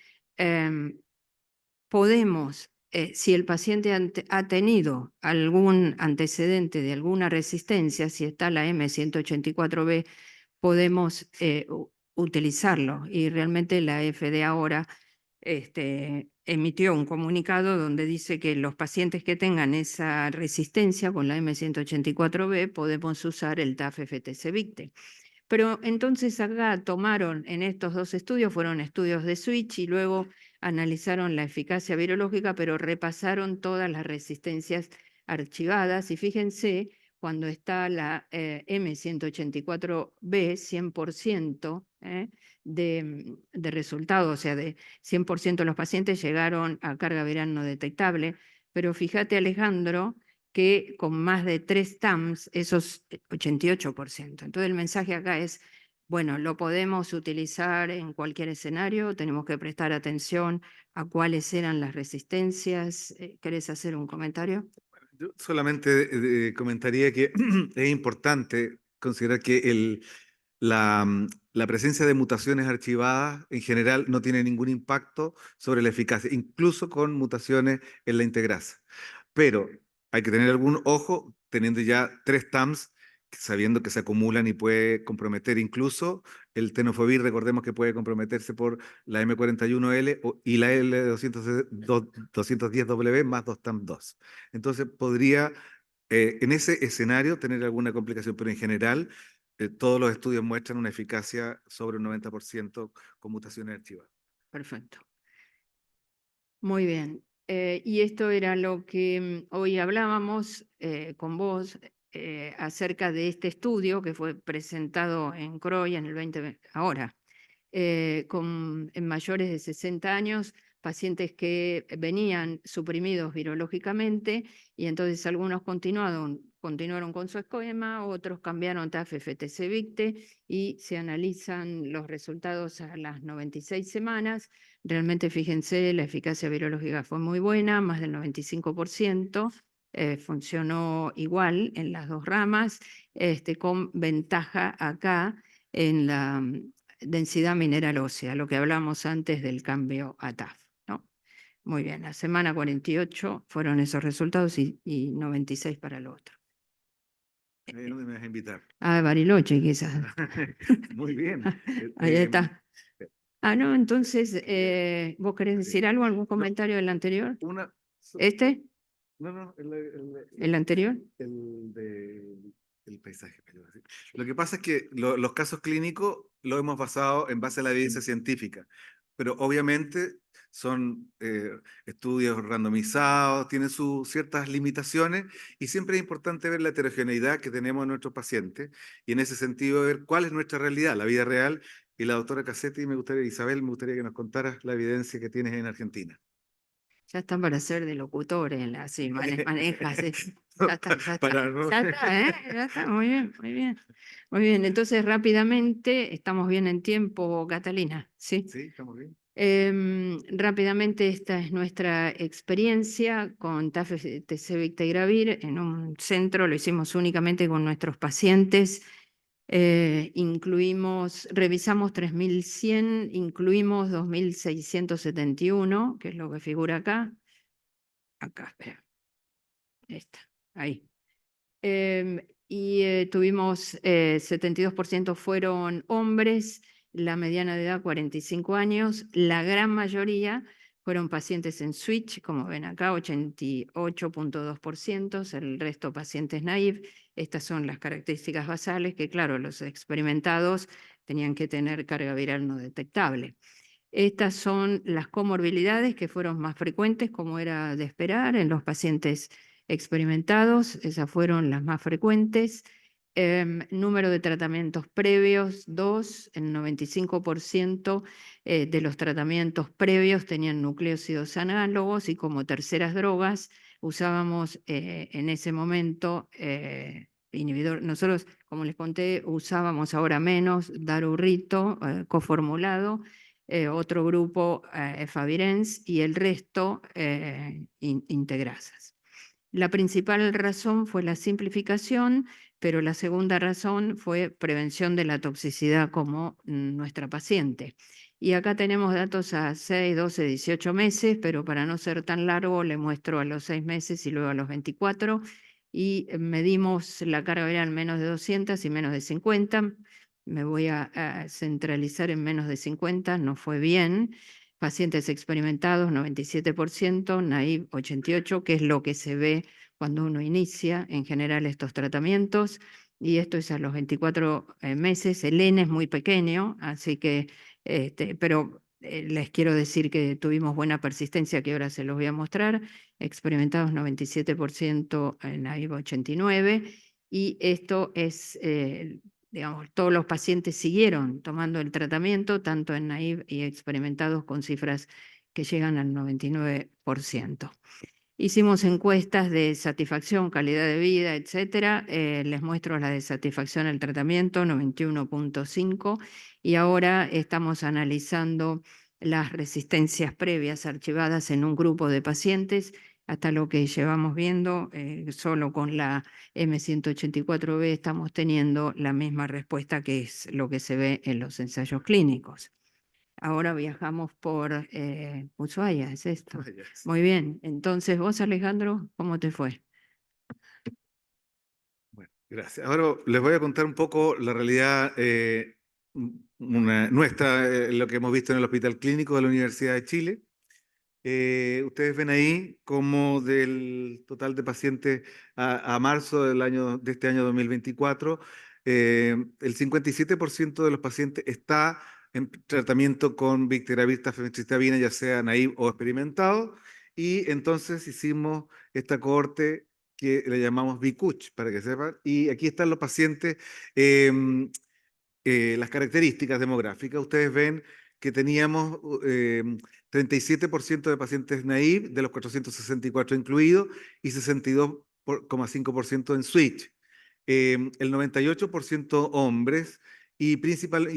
podemos, si el paciente ha tenido algún antecedente de alguna resistencia, si está la M184B, podemos utilizarlo. Y realmente la FDA ahora emitió un comunicado donde dice que los pacientes que tengan esa resistencia con la M184B podemos usar el TAF-FTC-VICTE. Pero entonces acá tomaron en estos dos estudios, fueron estudios de switch y luego analizaron la eficacia virológica, pero repasaron todas las resistencias archivadas y fíjense cuando está la M184B, 100% de resultado, o sea, de 100% de los pacientes llegaron a carga viral no detectable. Pero fíjate, Alejandro, que con más de 3 TAMS, esos 88%. Entonces el mensaje acá es, bueno, lo podemos utilizar en cualquier escenario, tenemos que prestar atención a cuáles eran las resistencias. ¿Querés hacer un comentario? Yo solamente comentaría que es importante considerar que la presencia de mutaciones archivadas en general no tiene ningún impacto sobre la eficacia, incluso con mutaciones en la integrasa. Pero hay que tener algún ojo teniendo ya 3 TAMS, sabiendo que se acumulan y puede comprometer incluso el tenofovir. Recordemos que puede comprometerse por la M41L y la L210W más 2 TAMS 2. Entonces podría en ese escenario tener alguna complicación, pero en general todos los estudios muestran una eficacia sobre un 90% con mutaciones archivadas. Perfecto. Muy bien. Y esto era lo que hoy hablábamos con vos acerca de este estudio que fue presentado en CROI en el 2020, ahora, en mayores de 60 años, pacientes que venían suprimidos virológicamente y entonces algunos continuaron con su esquema, otros cambiaron TAF FTC-VICTE y se analizan los resultados a las 96 semanas. Realmente, fíjense, la eficacia virológica fue muy buena, más del 95%. Funcionó igual en las dos ramas, con ventaja acá en la densidad mineral ósea, lo que hablamos antes del cambio a TAF, ¿no? Muy bien, la semana 48 fueron esos resultados y 96 para el otro. ¿Dónde me vas a invitar? Ah, Bariloche, quizás. Muy bien. Ahí está. No, entonces, ¿vos querés decir algo, algún comentario del anterior? ¿Este? No, ¿El anterior? El paisaje. Lo que pasa es que los casos clínicos los hemos basado en base a la evidencia científica, pero obviamente son estudios randomizados, tienen sus ciertas limitaciones y siempre es importante ver la heterogeneidad que tenemos en nuestros pacientes y en ese sentido ver cuál es nuestra realidad, la vida real. Y la doctora Cassetti, Isabel, me gustaría que nos contaras la evidencia que tienes en Argentina. Ya están para ser de locutores, así, manejas. Ya está, ya Para está. no- Ya está, ya está, muy bien, muy bien. Muy bien, entonces rápidamente, estamos bien en tiempo, Catalina, ¿sí? Sí, estamos bien. Rápidamente, esta es nuestra experiencia con TAF FTC Victegravir en un centro, lo hicimos únicamente con nuestros pacientes. Revisamos 3.100, incluimos 2.671, que es lo que figura acá. Acá, espera. Esta, ahí. Tuvimos 72% fueron hombres, la mediana de edad 45 años, la gran mayoría fueron pacientes en switch, como ven acá, 88.2%, el resto pacientes naive. Estas son las características basales que, claro, los experimentados tenían que tener carga viral no detectable. Estas son las comorbilidades que fueron más frecuentes, como era de esperar, en los pacientes experimentados. Esas fueron las más frecuentes. Número de tratamientos previos, 2. El 95% de los tratamientos previos tenían nucleósidos análogos y como terceras drogas usábamos en ese momento inhibidor. Nosotros, como les conté, usábamos ahora menos darurrito coformulado, otro grupo efavirenz y el resto integrasas. La principal razón fue la simplificación, pero la segunda razón fue prevención de la toxicidad como nuestra paciente. Y acá tenemos datos a 6, 12, 18 meses, pero para no ser tan largo le muestro a los 6 meses y luego a los 24. Y medimos la carga viral menos de 200 y menos de 50. Me voy a centralizar en menos de 50, no fue bien. Pacientes experimentados, 97%, naive 88%, que es lo que se ve cuando uno inicia en general estos tratamientos. Y esto es a los 24 meses. El N es muy pequeño, así que, pero les quiero decir que tuvimos buena persistencia, que ahora se los voy a mostrar. Experimentados 97%, naive 89%. y esto es, digamos, todos los pacientes siguieron tomando el tratamiento, tanto en naive y experimentados, con cifras que llegan al 99%. Hicimos encuestas de satisfacción, calidad de vida, etcétera. Les muestro la de satisfacción al tratamiento, 91.5, y ahora estamos analizando las resistencias previas archivadas en un grupo de pacientes. Hasta lo que llevamos viendo, solo con la M184B estamos teniendo la misma respuesta, que es lo que se ve en los ensayos clínicos. Ahora viajamos por Ushuaia, ¿es esto? Yes. Muy bien. Entonces, vos, Alejandro, ¿cómo te fue? Bueno, gracias. Ahora les voy a contar un poco la realidad nuestra, lo que hemos visto en el Hospital Clínico de la Universidad de Chile. Ustedes ven ahí como del total de pacientes a marzo de este año 2024, el 57% de los pacientes está en tratamiento con Vectibravir, tafenoxetabina, ya sea naive o experimentado, y entonces hicimos esta cohorte que le llamamos VICUCH, para que sepan, y aquí están los pacientes. Las características demográficas, ustedes ven que teníamos 37% de pacientes naive, de los 464 incluidos, y 62,5% en switch. El 98% hombres, y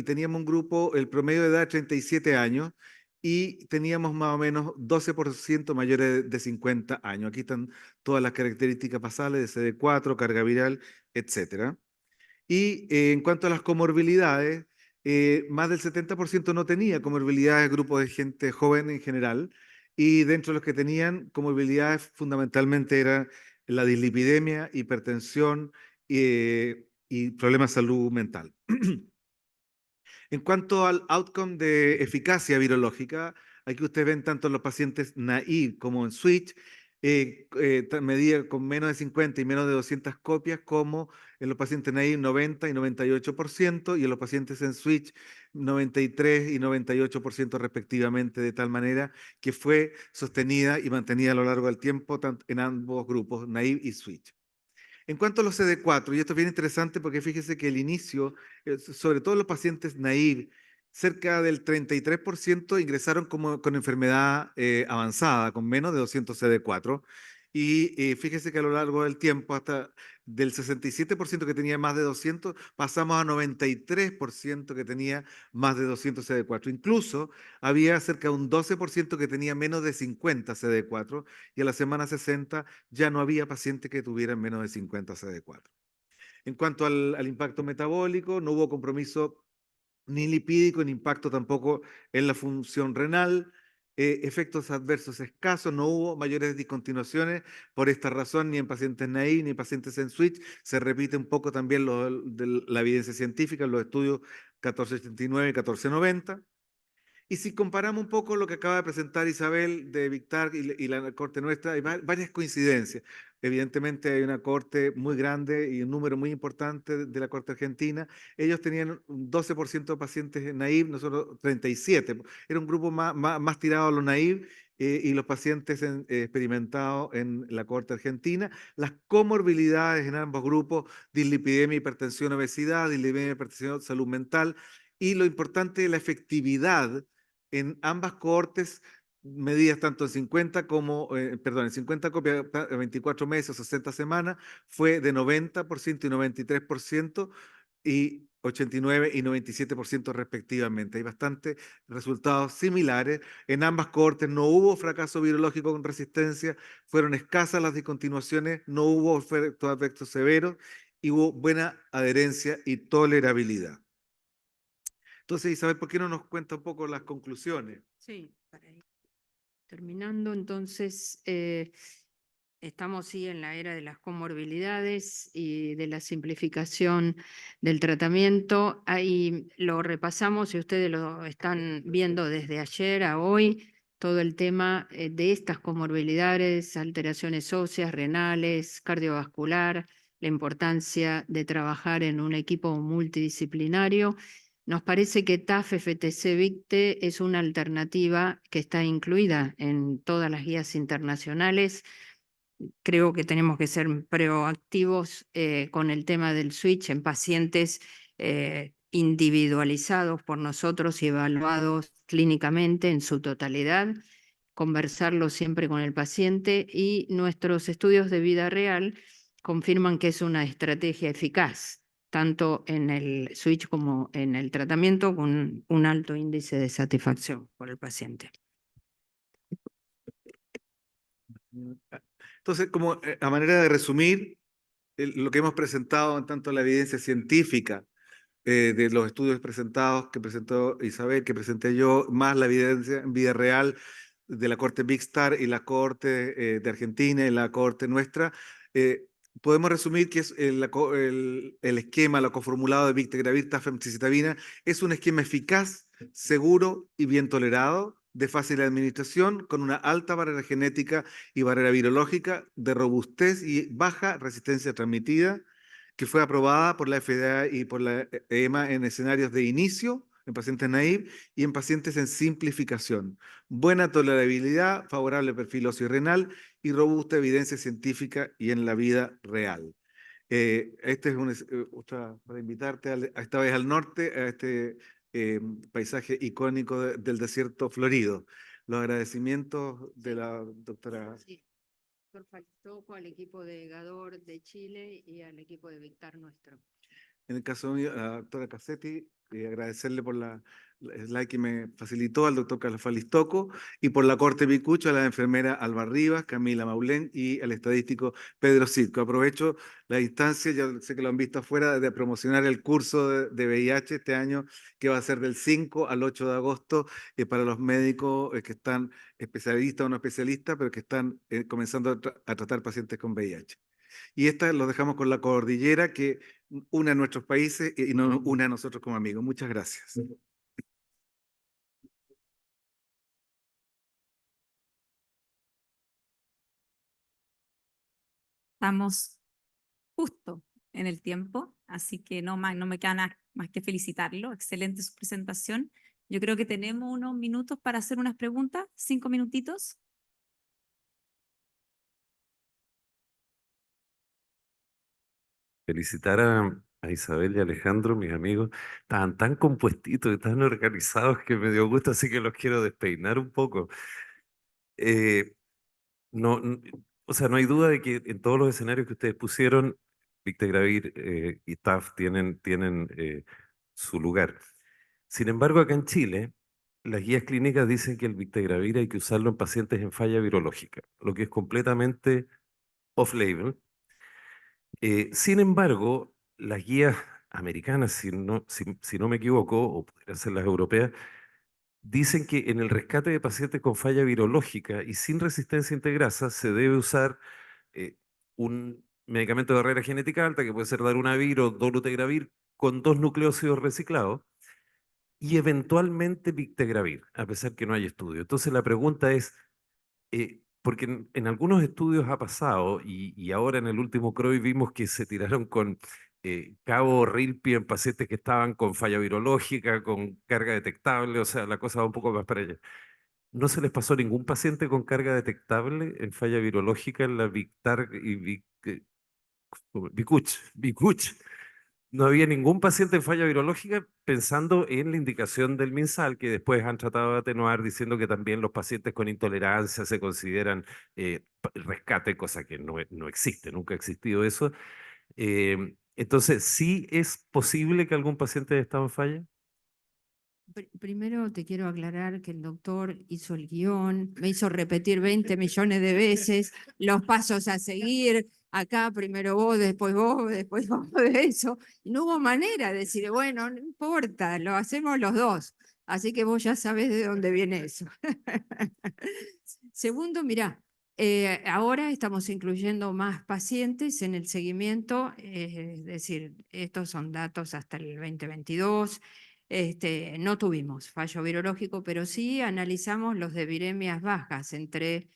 teníamos un grupo, el promedio de edad 37 años, y teníamos más o menos 12% mayores de 50 años. Aquí están todas las características basales de CD4, carga viral, etcétera. Y en cuanto a las comorbilidades, más del 70% no tenía comorbilidades, grupos de gente joven en general, y dentro de los que tenían comorbilidades fundamentalmente era la dislipidemia, hipertensión y problemas de salud mental. En cuanto al outcome de eficacia virológica, aquí ustedes ven tanto en los pacientes naive como en switch, medida con menos de 50 y menos de 200 copias, como en los pacientes naive 90 y 98%, y en los pacientes en switch 93 y 98% respectivamente, de tal manera que fue sostenida y mantenida a lo largo del tiempo en ambos grupos, naive y switch. En cuanto a los CD4, y esto es bien interesante porque fíjese que el inicio, sobre todo los pacientes naive, cerca del 33% ingresaron con enfermedad avanzada, con menos de 200 CD4. Y fíjese que a lo largo del tiempo, hasta del 67% que tenía más de 200, pasamos a 93% que tenía más de 200 CD4. Incluso había cerca de un 12% que tenía menos de 50 CD4, y a la semana 60 ya no había pacientes que tuvieran menos de 50 CD4. En cuanto al impacto metabólico, no hubo compromiso ni lipídico, ni impacto tampoco en la función renal. Efectos adversos escasos, no hubo mayores discontinuaciones por esta razón, ni en pacientes naive ni en pacientes en switch. Se repite un poco también de la evidencia científica en los estudios 1489 y 1490. Y si comparamos un poco lo que acaba de presentar Isabel de Victar y la corte nuestra, hay varias coincidencias. Evidentemente hay una corte muy grande y un número muy importante de la corte argentina. Ellos tenían un 12% de pacientes naive, nosotros 37%. Era un grupo más tirado a los naive, y los pacientes experimentados en la corte argentina. Las comorbilidades en ambos grupos: dislipidemia, hipertensión, obesidad, dislipidemia, hipertensión, salud mental. Y lo importante es la efectividad en ambas cohortes, medidas tanto en 50 en 50 copias, 24 meses o 60 semanas, fue de 90% y 93%, y 89 y 97% respectivamente. Hay bastantes resultados similares. En ambas cohortes no hubo fracaso virológico con resistencia, fueron escasas las discontinuaciones, no hubo efectos severos, y hubo buena adherencia y tolerabilidad. Entonces, Isabel, ¿por qué no nos cuenta un poco las conclusiones? Sí, para ir terminando, entonces, estamos sí en la era de las comorbilidades y de la simplificación del tratamiento. Ahí lo repasamos y ustedes lo están viendo desde ayer a hoy, todo el tema de estas comorbilidades, alteraciones óseas, renales, cardiovascular, la importancia de trabajar en un equipo multidisciplinario. Nos parece que TAF-FTC-VICTE es una alternativa que está incluida en todas las guías internacionales. creo que tenemos que ser proactivos con el tema del switch en pacientes individualizados por nosotros y evaluados clínicamente en su totalidad, conversarlo siempre con el paciente, y nuestros estudios de vida real confirman que es una estrategia eficaz, tanto en el switch como en el tratamiento, con un alto índice de satisfacción por el paciente. Entonces, como a manera de resumir, lo que hemos presentado en tanto la evidencia científica de los estudios presentados, que presentó Isabel, que presenté yo, más la evidencia en vida real de la Corte Big Star y la Corte de Argentina y la Corte nuestra, eh, podemos resumir que es el esquema, lo coformulado de Victegravir, tafemcitabina, es un esquema eficaz, seguro y bien tolerado, de fácil administración, con una alta barrera genética y barrera virológica, de robustez y baja resistencia transmitida, que fue aprobada por la FDA y por la EMA en escenarios de inicio, en pacientes naive y en pacientes en simplificación. Buena tolerabilidad, favorable perfil óseo y renal y robusta evidencia científica y en la vida real. Este es para invitarte a esta vez al norte, a este paisaje icónico del desierto florido. Los agradecimientos de la doctora. Sí. Doctor Falistoco, al equipo de Gador de Chile y al equipo de Victar nuestro. En el caso mío, a la doctora Cassetti, agradecerle por la slide que me facilitó al doctor Carlos Falistoco y por la corte Picucho a la enfermera Alba Rivas, Camila Maulén y al estadístico Pedro Citco. Aprovecho la instancia, ya sé que lo han visto afuera, de promocionar el curso de VIH este año, que va a ser del 5 al 8 de agosto para los médicos que están especialistas o no especialistas, pero que están comenzando a tratar pacientes con VIH. Y esta lo dejamos con la cordillera que une a nuestros países y nos une a nosotros como amigos. Muchas gracias. Estamos justo en el tiempo, así que no me queda nada más que felicitarlo. Excelente su presentación. Yo creo que tenemos unos minutos para hacer unas preguntas, 5 minutitos. Felicitar a Isabel y Alejandro, mis amigos. Estaban tan compuestitos y tan organizados que me dio gusto, así que los quiero despeinar un poco. Eh, no, o sea, no hay duda de que en todos los escenarios que ustedes pusieron, Victegravir y TAF tienen su lugar. Sin embargo, acá en Chile, las guías clínicas dicen que el Victegravir hay que usarlo en pacientes en falla virológica, lo que es completamente off-label. Sin embargo, las guías americanas, si no me equivoco, o podrían ser las europeas, dicen que en el rescate de pacientes con falla virológica y sin resistencia a integrasa se debe usar un medicamento de barrera genética alta, que puede ser darunavir o dolutegravir, con 2 nucleósidos reciclados, y eventualmente Victegravir, a pesar que no hay estudio. Entonces la pregunta es, porque en algunos estudios ha pasado, y ahora en el último CROI vimos que se tiraron con cabo Rilpi en pacientes que estaban con falla virológica, con carga detectable, o sea, la cosa va un poco más para allá. ¿No se les pasó ningún paciente con carga detectable en falla virológica en la Victar y Vicuch? No había ningún paciente en falla virológica, pensando en la indicación del MinSal, que después han tratado de atenuar diciendo que también los pacientes con intolerancia se consideran rescate, cosa que no existe, nunca ha existido eso. Entonces, ¿sí es posible que algún paciente haya estado en falla? Primero te quiero aclarar que el doctor hizo el guión, me hizo repetir 20 millones de veces los pasos a seguir. Acá primero vos, después vos de eso. Y no hubo manera de decir, bueno, no importa, lo hacemos los dos. Así que vos ya sabés de dónde viene eso. Segundo, mirá, ahora estamos incluyendo más pacientes en el seguimiento, es decir, estos son datos hasta el 2022. No tuvimos fallo virológico, pero sí analizamos los de viremias bajas entre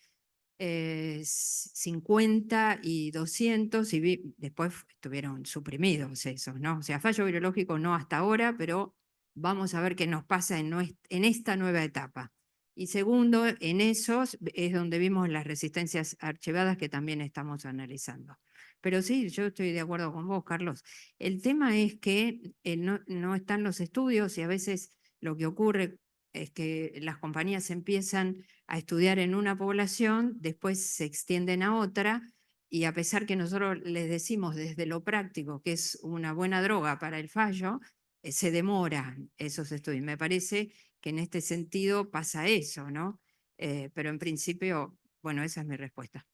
50 y 200 y después estuvieron suprimidos esos, ¿no? O sea, fallo virológico no hasta ahora, pero vamos a ver qué nos pasa en esta nueva etapa. Y segundo, en esos es donde vimos las resistencias archivadas que también estamos analizando. Pero sí, yo estoy de acuerdo con vos, Carlos. El tema es que no están los estudios y a veces lo que ocurre es que las compañías empiezan a estudiar en una población, después se extienden a otra, y a pesar que nosotros les decimos desde lo práctico que es una buena droga para el fallo, se demoran esos estudios. Me parece que en este sentido pasa eso, ¿no? Pero en principio, bueno, esa es mi respuesta.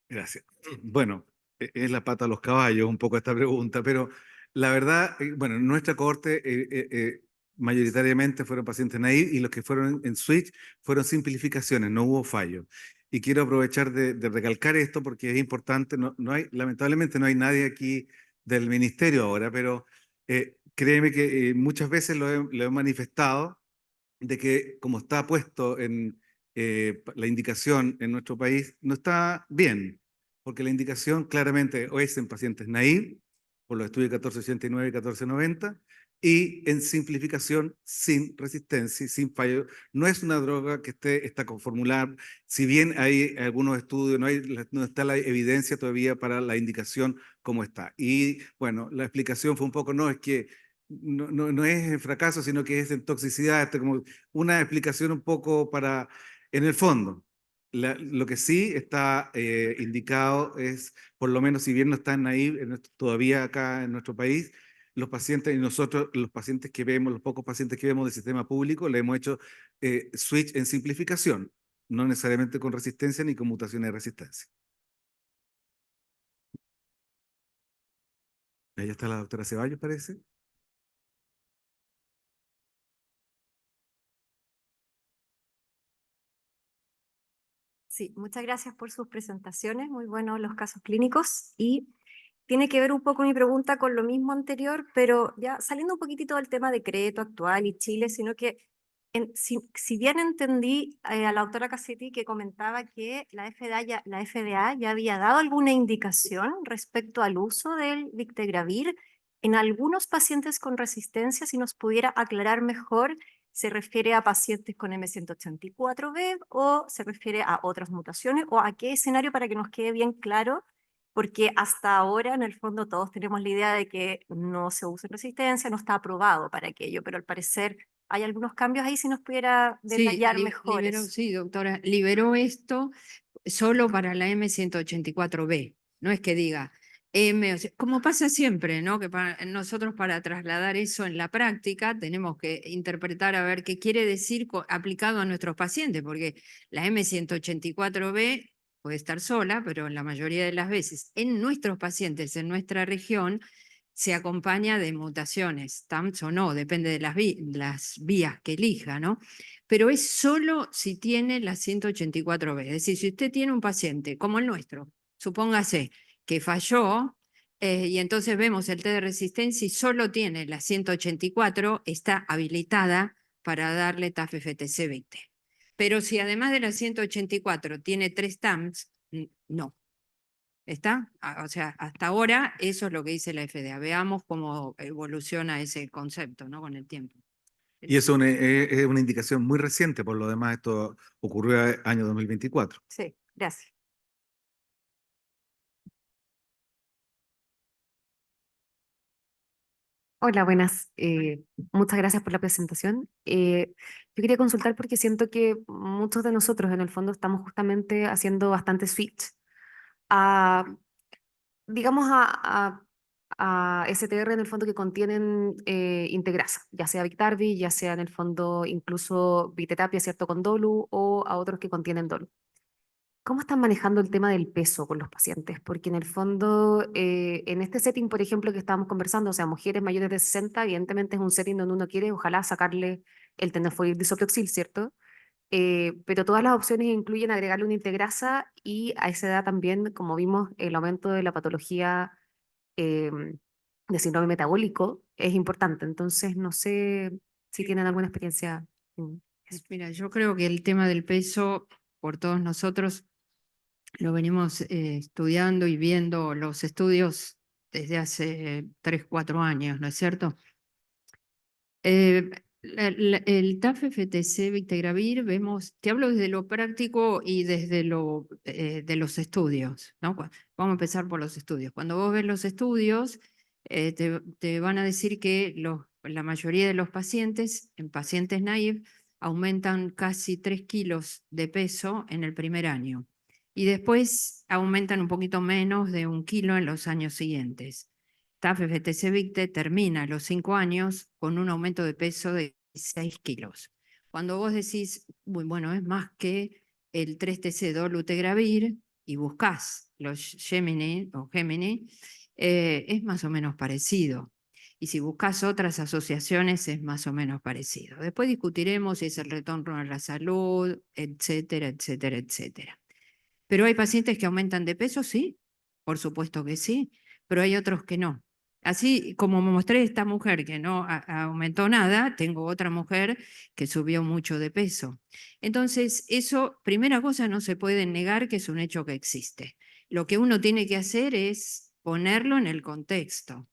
Gracias. Bueno, es la pata a los caballos un poco esta pregunta, pero la verdad, bueno, en nuestra cohorte mayoritariamente fueron pacientes naive y los que fueron en switch fueron simplificaciones, no hubo fallo. Y quiero aprovechar de recalcar esto porque es importante, no hay, lamentablemente no hay nadie aquí del ministerio ahora, pero créeme que muchas veces lo he manifestado de que como está puesto en la indicación en nuestro país, no está bien, porque la indicación claramente o es en pacientes naive, por los estudios 1489 y 1490, y en simplificación sin resistencia y sin fallo. No es una droga que está conformulada, si bien hay algunos estudios, no está la evidencia todavía para la indicación como está. Y bueno, la explicación fue un poco, no, es que no es fracaso, sino que es en toxicidad, como una explicación un poco para, en el fondo, lo que sí está indicado es, por lo menos si bien no están ahí todavía acá en nuestro país, los pacientes y nosotros, los pacientes que vemos, los pocos pacientes que vemos del sistema público, le hemos hecho switch en simplificación, no necesariamente con resistencia ni con mutaciones de resistencia. Ahí está la doctora Ceballos, parece. Sí, muchas gracias por sus presentaciones, muy buenos los casos clínicos y tiene que ver un poco mi pregunta con lo mismo anterior, pero ya saliendo un poquitito del tema decreto actual y Chile, sino que si bien entendí a la doctora Cassetti que comentaba que la FDA ya había dado alguna indicación respecto al uso del Victegravir en algunos pacientes con resistencia, si nos pudiera aclarar mejor, ¿se refiere a pacientes con M184B o se refiere a otras mutaciones o a qué escenario para que nos quede bien claro? Porque hasta ahora en el fondo todos tenemos la idea de que no se usa en resistencia, no está aprobado para aquello, pero al parecer hay algunos cambios ahí, si nos pudiera Sí, detallar mejor liberó, eso. sí, doctora, liberó esto solo para la M184B. No es que diga M, o sea, como pasa siempre, ¿no? Que nosotros para trasladar eso en la práctica tenemos que interpretar a ver qué quiere decir aplicado a nuestros pacientes, porque la M184B puede estar sola, pero en la mayoría de las veces en nuestros pacientes, en nuestra región, se acompaña de mutaciones, TAMS o no, depende de las vías que elija, ¿no? Pero es solo si tiene la 184B. Es decir, si usted tiene un paciente como el nuestro, supóngase que falló, y entonces vemos el test de resistencia y solo tiene la 184, está habilitada para darle TAF-FTC 20. Pero si además de la 184 tiene 3 TAMS, no. ¿Está? O sea, hasta ahora eso es lo que dice la FDA. Veamos cómo evoluciona ese concepto, ¿no? Con el tiempo. Y eso es una indicación muy reciente, por lo demás esto ocurrió el año 2024. Sí, gracias. Hola, buenas. Muchas gracias por la presentación. Yo quería consultar porque siento que muchos de nosotros en el fondo estamos justamente haciendo bastante switch a, digamos, a STR en el fondo que contienen integrasa, ya sea Biktarvy, ya sea en el fondo incluso Biterapia, ¿cierto? Con Dolu o a otros que contienen Dolu. ¿Cómo están manejando el tema del peso con los pacientes? Porque en el fondo, en este setting, por ejemplo, que estábamos conversando, o sea, mujeres mayores de 60, evidentemente es un setting donde uno quiere, ojalá, sacarle el tenofovir disoproxil, ¿cierto? Pero todas las opciones incluyen agregarle una integrasa y a esa edad también, como vimos, el aumento de la patología de síndrome metabólico es importante. Entonces, no sé si tienen alguna experiencia en eso. Mira, yo creo que el tema del peso, por todos nosotros, lo venimos estudiando y viendo los estudios desde hace 3, 4 años, ¿no es cierto? El TAF-FTC Victegravir, te hablo desde lo práctico y desde de los estudios, ¿no? Vamos a empezar por los estudios. Cuando vos ves los estudios, te van a decir que la mayoría de los pacientes, en pacientes naive, aumentan casi 3 kilos de peso en el primer año y después aumentan un poquito menos de 1 kilo en los años siguientes. TAF-FTC-VICTE termina a los 5 años con un aumento de peso de 6 kilos. Cuando vos decís, bueno, es más que el 3-TC-dolutegravir y buscás los Gemini, es más o menos parecido. Y si buscas otras asociaciones, es más o menos parecido. Después discutiremos si es el retorno a la salud, etcétera, etcétera, etcétera. Pero hay pacientes que aumentan de peso, sí, por supuesto que sí, pero hay otros que no. Así como me mostré esta mujer que no aumentó nada, tengo otra mujer que subió mucho de peso. Entonces, eso, primera cosa, no se puede negar que es un hecho que existe. Lo que uno tiene que hacer es ponerlo en el contexto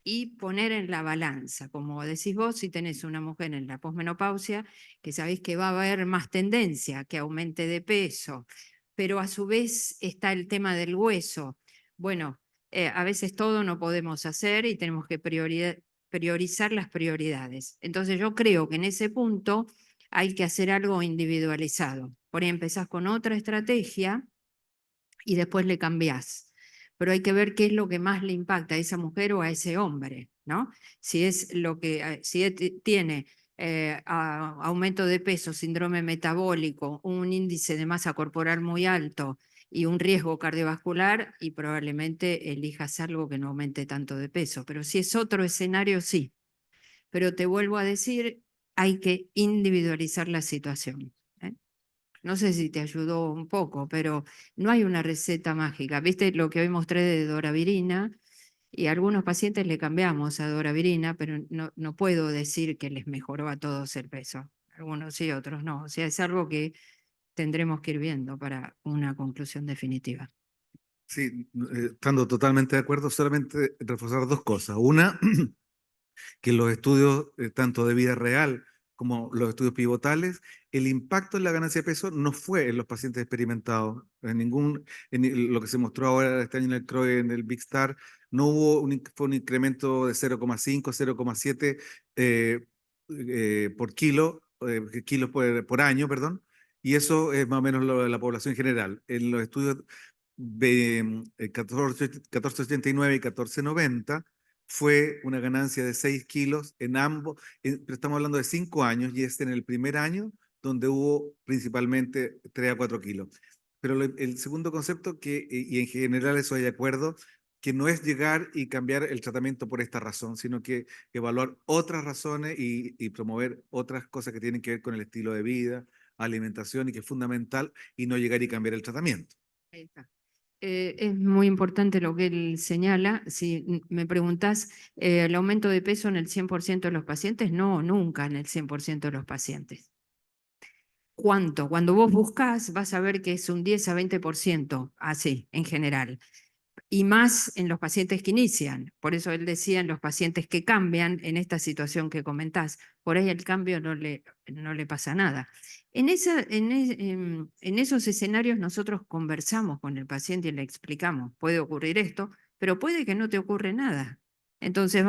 y poner en la balanza. Como decís vos, si tenés una mujer en la posmenopausia, que sabéis que va a haber más tendencia a que aumente de peso, pero a su vez está el tema del hueso. Bueno, a veces todo no podemos hacer y tenemos que priorizar las prioridades. Entonces yo creo que en ese punto hay que hacer algo individualizado. Por ahí empezás con otra estrategia y después le cambiás. Pero hay que ver qué es lo que más le impacta a esa mujer o a ese hombre, ¿no? Si es lo que, si tiene aumento de peso, síndrome metabólico, un índice de masa corporal muy alto y un riesgo cardiovascular, y probablemente elijas algo que no aumente tanto de peso. Pero si es otro escenario, sí. Pero te vuelvo a decir, hay que individualizar la situación. No sé si te ayudó un poco, pero no hay una receta mágica. ¿Viste lo que hoy mostré de doravirina? Y a algunos pacientes le cambiamos a doravirina, pero no puedo decir que les mejoró a todos el peso. Algunos sí, otros no. O sea, es algo que tendremos que ir viendo para una conclusión definitiva. Sí, estando totalmente de acuerdo, solamente reforzar dos cosas. Una, que los estudios tanto de vida real como los estudios pivotales, el impacto en la ganancia de peso no fue en los pacientes experimentados. Lo que se mostró ahora este año en el CROE, en el Big Star, no hubo fue un incremento de 0,5, 0,7 por kilo, kilos por año, perdón, y eso es más o menos lo de la población general. En los estudios de 1489 y 1490, fue una ganancia de 6 kilos en ambos, pero estamos hablando de 5 años y es en el primer año donde hubo principalmente 3 a 4 kilos. Pero el segundo concepto, y en general eso hay de acuerdo, que no es llegar y cambiar el tratamiento por esta razón, sino que evaluar otras razones y promover otras cosas que tienen que ver con el estilo de vida, alimentación y que es fundamental, y no llegar y cambiar el tratamiento. Ahí está. Es muy importante lo que él señala. Si me preguntás, ¿el aumento de peso en el 100% de los pacientes? No, nunca en el 100% de los pacientes. ¿Cuánto? Cuando vos buscas, vas a ver que es un 10 a 20%, así, en general. Y más en los pacientes que inician. Por eso él decía en los pacientes que cambian en esta situación que comentás. Por ahí el cambio no le pasa nada. En esos escenarios nosotros conversamos con el paciente y le explicamos, puede ocurrir esto, pero puede que no te ocurra nada. Entonces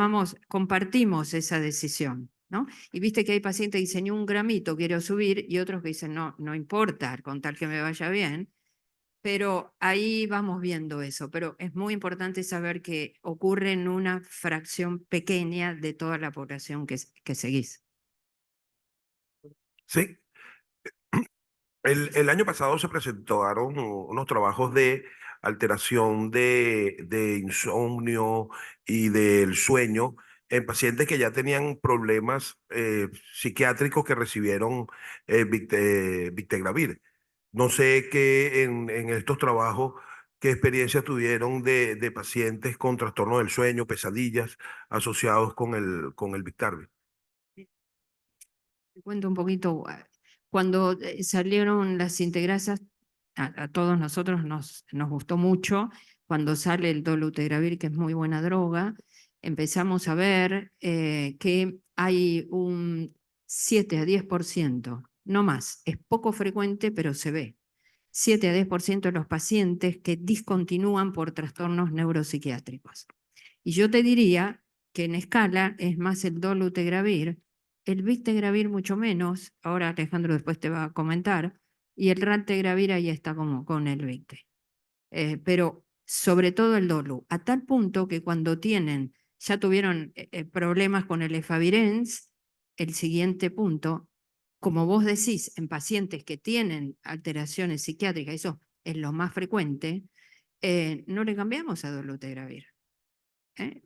compartimos esa decisión, ¿no? Y viste que hay pacientes que dicen, un gramito quiero subir, y otros que dicen, no importa, con tal que me vaya bien. Pero ahí vamos viendo eso, pero es muy importante saber que ocurre en una fracción pequeña de toda la población que seguís. Sí, el año pasado se presentaron unos trabajos de alteración de insomnio y del sueño en pacientes que ya tenían problemas psiquiátricos que recibieron Victegravir. No sé qué en estos trabajos, qué experiencia tuvieron de pacientes con trastorno del sueño, pesadillas asociados con el Victarvir. Te cuento un poquito. Cuando salieron las integrasas, a todos nosotros nos gustó mucho. Cuando sale el dolutegravir, que es muy buena droga, empezamos a ver que hay un 7 a 10%, no más, es poco frecuente, pero se ve. 7 a 10% de los pacientes que discontinúan por trastornos neuropsiquiátricos. Y yo te diría que en escala es más el dolutegravir, el bictegravir mucho menos, ahora Alejandro después te va a comentar, y el raltegravir ahí está como con el victe. Pero sobre todo el dolu, a tal punto que cuando ya tuvieron problemas con el efavirenz, el siguiente punto, como vos decís, en pacientes que tienen alteraciones psiquiátricas, eso es lo más frecuente, no le cambiamos a dolutegravir.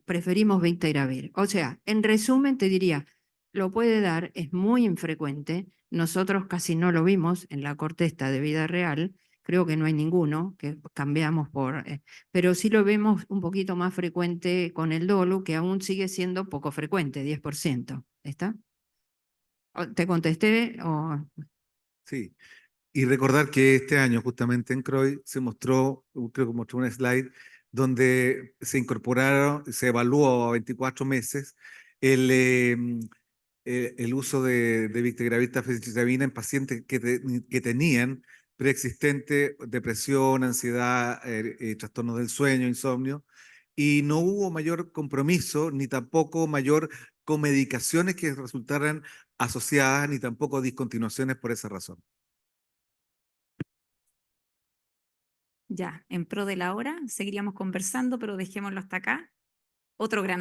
Preferimos bictegravir. O sea, en resumen te diría, lo puede dar, es muy infrecuente, nosotros casi no lo vimos en la cortesta de vida real, creo que no hay ninguno que cambiamos pero sí lo vemos un poquito más frecuente con el dolu, que aún sigue siendo poco frecuente, 10%. ¿Está? ¿Te contesté? Sí. Y recordar que este año, justamente en CROI, se mostró, creo que mostró un slide, donde se incorporaron, se evaluó a 24 meses el uso de Victegravir, tafasitamina en pacientes que tenían preexistente depresión, ansiedad, trastornos del sueño, insomnio, y no hubo mayor compromiso, ni tampoco mayor comedicaciones que resultaran asociadas, ni tampoco discontinuaciones por esa razón. Ya, en pro de la hora, seguiríamos conversando, pero dejémoslo hasta acá. Otro gran